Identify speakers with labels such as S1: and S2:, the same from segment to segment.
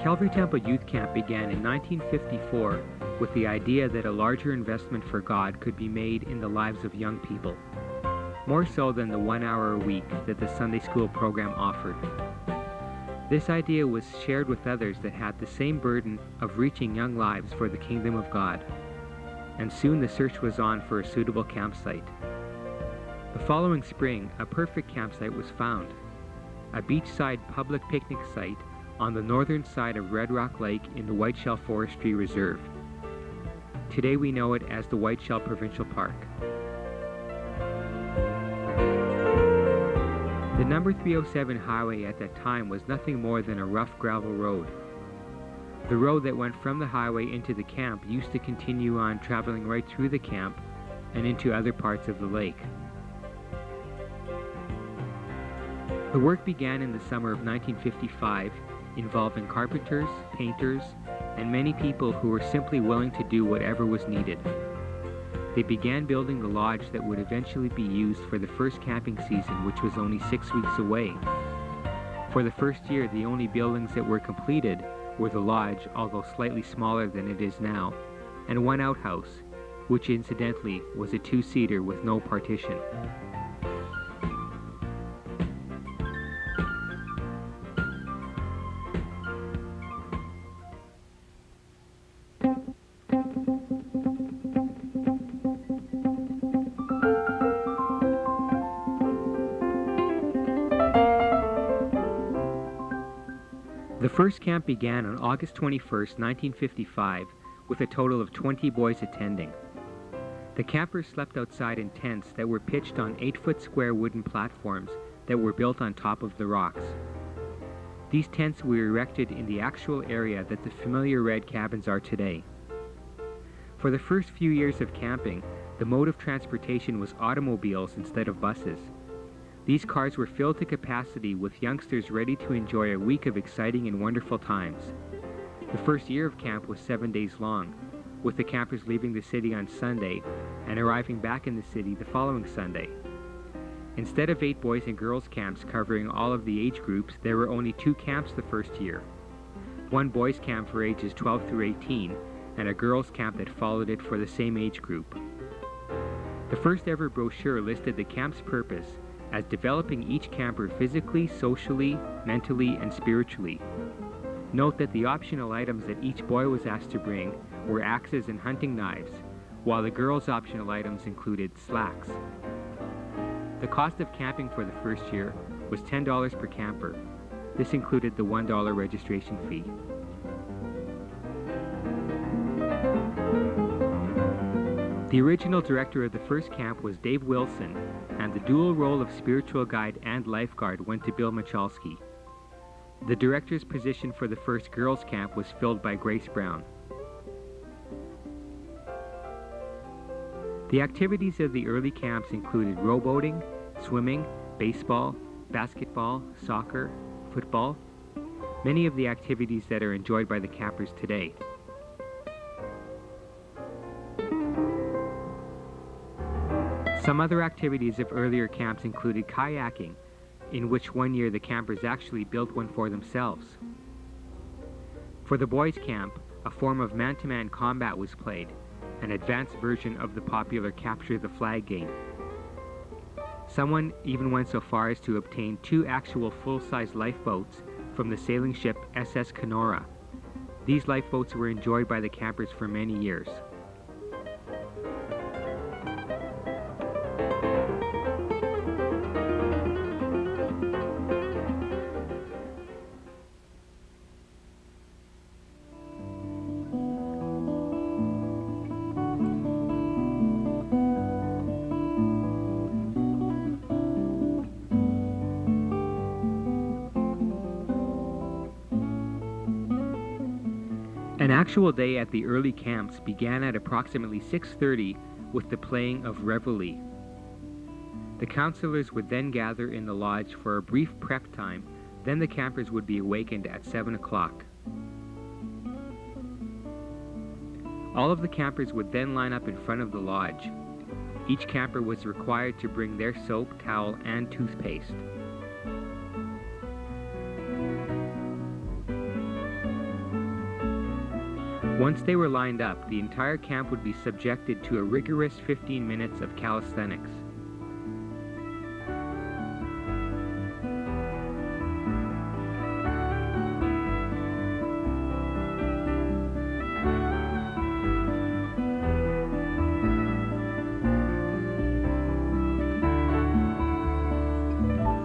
S1: Calvary Temple Youth Camp began in 1954 with the idea that a larger investment for God could be made in the lives of young people, more so than the 1 hour a week that the Sunday school program offered. This idea was shared with others that had the same burden of reaching young lives for the kingdom of God, and soon the search was on for a suitable campsite. The following spring, a perfect campsite was found, a beachside public picnic site on the northern side of Red Rock Lake in the Whiteshell Forestry Reserve. Today we know it as the Whiteshell Provincial Park. The number 307 highway at that time was nothing more than a rough gravel road. The road that went from the highway into the camp used to continue on traveling right through the camp and into other parts of the lake. The work began in the summer of 1955, involving carpenters, painters, and many people who were simply willing to do whatever was needed. They began building the lodge that would eventually be used for the first camping season, which was only 6 weeks away. For the first year, the only buildings that were completed were the lodge, although slightly smaller than it is now, and one outhouse, which incidentally was a 2-seater with no partition. The first camp began on August 21st, 1955, with a total of 20 boys attending. The campers slept outside in tents that were pitched on 8-foot square wooden platforms that were built on top of the rocks. These tents were erected in the actual area that the familiar red cabins are today. For the first few years of camping, the mode of transportation was automobiles instead of buses. These cars were filled to capacity with youngsters ready to enjoy a week of exciting and wonderful times. The first year of camp was 7 days long, with the campers leaving the city on Sunday and arriving back in the city the following Sunday. Instead of 8 boys and girls camps covering all of the age groups, there were only 2 camps the first year. One boys camp for ages 12 through 18, and a girls camp that followed it for the same age group. The first ever brochure listed the camp's purpose as developing each camper physically, socially, mentally, and spiritually. Note that the optional items that each boy was asked to bring were axes and hunting knives, while the girls' optional items included slacks. The cost of camping for the first year was $10 per camper. This included the $1 registration fee. The original director of the first camp was Dave Wilson, and the dual role of spiritual guide and lifeguard went to Bill Michalski. The director's position for the first girls' camp was filled by Grace Brown. The activities of the early camps included rowboating, swimming, baseball, basketball, soccer, football, many of the activities that are enjoyed by the campers today. Some other activities of earlier camps included kayaking, in which one year the campers actually built one for themselves. For the boys' camp, a form of man-to-man combat was played, an advanced version of the popular Capture the Flag game. Someone even went so far as to obtain 2 actual full-size lifeboats from the sailing ship SS Kenora. These lifeboats were enjoyed by the campers for many years. An actual day at the early camps began at approximately 6:30 with the playing of reveille. The counselors would then gather in the lodge for a brief prep time, then the campers would be awakened at 7 o'clock. All of the campers would then line up in front of the lodge. Each camper was required to bring their soap, towel, and toothpaste. Once they were lined up, the entire camp would be subjected to a rigorous 15 minutes of calisthenics.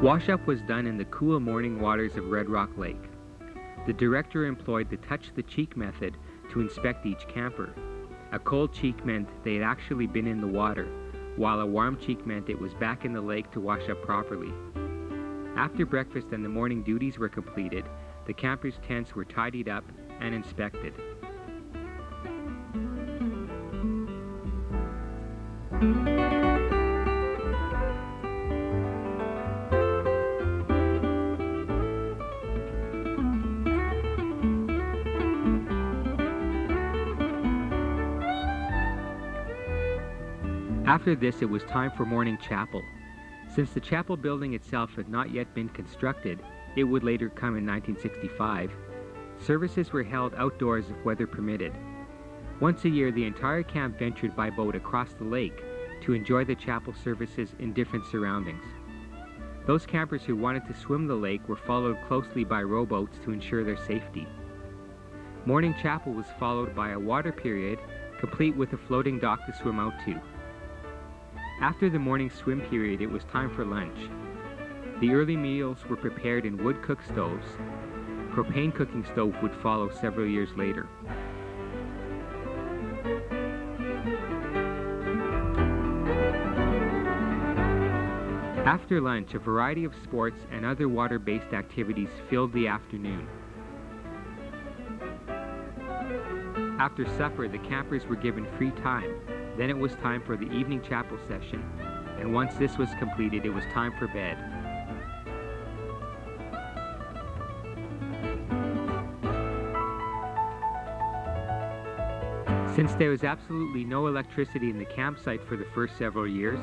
S1: Wash-up was done in the cool morning waters of Red Rock Lake. The director employed the touch-the-cheek method to inspect each camper. A cold cheek meant they had actually been in the water, while a warm cheek meant it was back in the lake to wash up properly. After breakfast and the morning duties were completed, the campers' tents were tidied up and inspected. After this, it was time for morning chapel. Since the chapel building itself had not yet been constructed, it would later come in 1965, services were held outdoors if weather permitted. Once a year, the entire camp ventured by boat across the lake to enjoy the chapel services in different surroundings. Those campers who wanted to swim the lake were followed closely by rowboats to ensure their safety. Morning chapel was followed by a water period, complete with a floating dock to swim out to. After the morning swim period, it was time for lunch. The early meals were prepared in wood-cook stoves. Propane cooking stove would follow several years later. After lunch, a variety of sports and other water-based activities filled the afternoon. After supper, the campers were given free time. Then it was time for the evening chapel session, and once this was completed, it was time for bed. Since there was absolutely no electricity in the campsite for the first several years,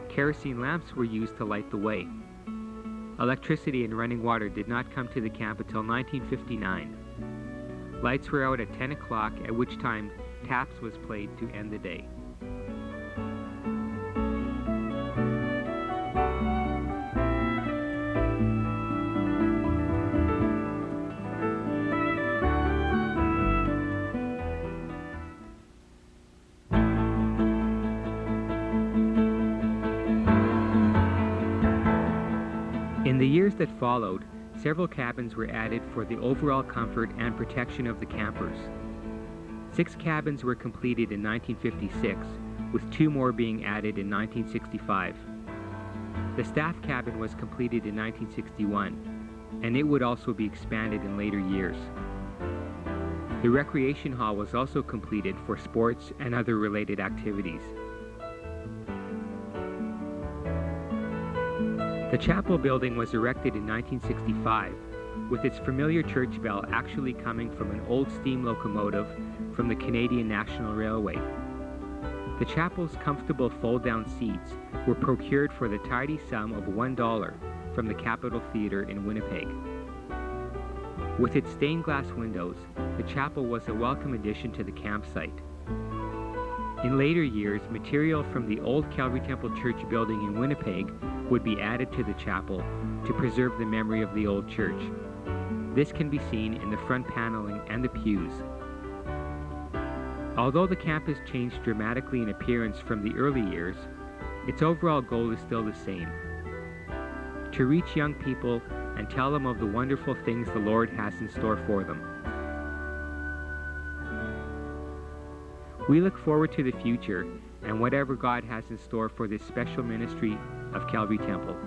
S1: kerosene lamps were used to light the way. Electricity and running water did not come to the camp until 1959. Lights were out at 10 o'clock, at which time taps was played to end the day. In the years that followed, several cabins were added for the overall comfort and protection of the campers. 6 cabins were completed in 1956, with 2 more being added in 1965. The staff cabin was completed in 1961, and it would also be expanded in later years. The recreation hall was also completed for sports and other related activities. The chapel building was erected in 1965, with its familiar church bell actually coming from an old steam locomotive from the Canadian National Railway. The chapel's comfortable fold-down seats were procured for the tidy sum of $1 from the Capitol Theatre in Winnipeg. With its stained glass windows, the chapel was a welcome addition to the campsite. In later years, material from the old Calvary Temple Church building in Winnipeg would be added to the chapel to preserve the memory of the old church. This can be seen in the front paneling and the pews. Although the camp has changed dramatically in appearance from the early years, its overall goal is still the same: to reach young people and tell them of the wonderful things the Lord has in store for them. We look forward to the future and whatever God has in store for this special ministry of Calvary Temple.